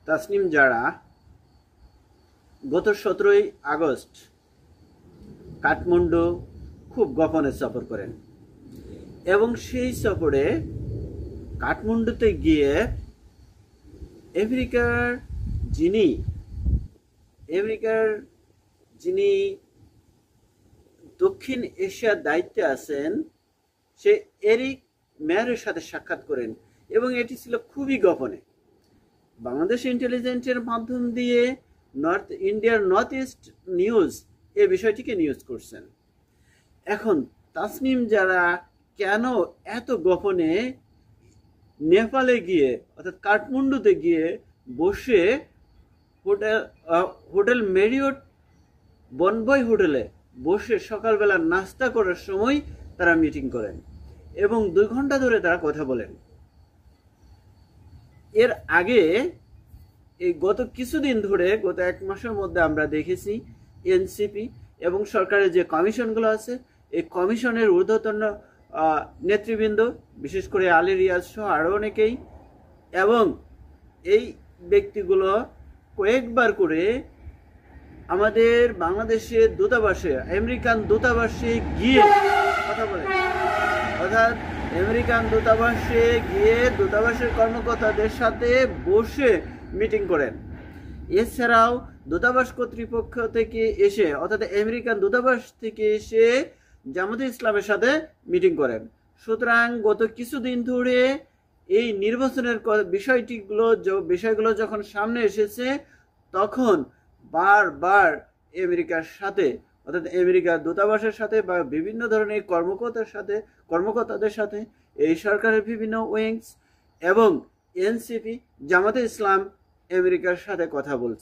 তাসনিম জারা গত 17ই আগস্ট কাঠমান্ডু খুব গোপনে সফর করেন এবং সেই সফরে কাঠমান্ডুতে গিয়ে আমেরিকার যিনি দক্ষিণ এশিয়ার দায়িত্বে আছেন সে এরিক মেয়ারের সাথে সাক্ষাৎ করেন এবং এটি ছিল খুবই গোপনে। বাংলাদেশ ইন্টেলিজেন্সের মাধ্যম দিয়ে নর্থ ইস্ট নিউজ এই বিষয়টিকে নিউজ করছেন। এখন তাসনিম জারা কেন এত গোপনে নেপালে গিয়ে অর্থাৎ কাঠমান্ডুতে গিয়ে বসে হোটেল মেরিয়ট বনবয় হোটেলে বসে সকালবেলা নাস্তা করার সময় তারা মিটিং করেন এবং 2 ঘন্টা ধরে তারা কথা বলেন। এর আগে এই গত কিছুদিন ধরে গত 1 মাসের মধ্যে আমরা দেখেছি এনসিপি এবং সরকারের যে কমিশনগুলো আছে এই কমিশনের ঊর্ধ্বতন নেতৃবৃন্দ বিশেষ করে আলী রিয়াজ সহ আরও অনেকেই এবং এই ব্যক্তিগুলো কয়েকবার করে আমাদের বাংলাদেশের দূতাবাসে আমেরিকান দূতাবাসে গিয়ে কথা বলেন, অর্থাৎ আমেরিকান দূতাবাসে গিয়ে দূতাবাসের কর্মকর্তাদের সাথে বসে মিটিং করেন। এছাড়াও দূতাবাস কর্তৃপক্ষ থেকে এসে অর্থাৎ আমেরিকান দূতাবাস থেকে এসে জামাতে ইসলামের সাথে মিটিং করেন। সুতরাং গত কিছুদিন ধরে এই নির্বাচনের বিষয়গুলো যখন সামনে এসেছে তখন বারবার আমেরিকার সাথে অর্থাৎ আমেরিকার দূতাবাসের সাথে বা বিভিন্ন ধরনের কর্মকর্তাদের সাথে এই সরকারের বিভিন্ন উইংস এবং এনসিপি জামাতে ইসলাম আমেরিকার সাথে কথা বলছে।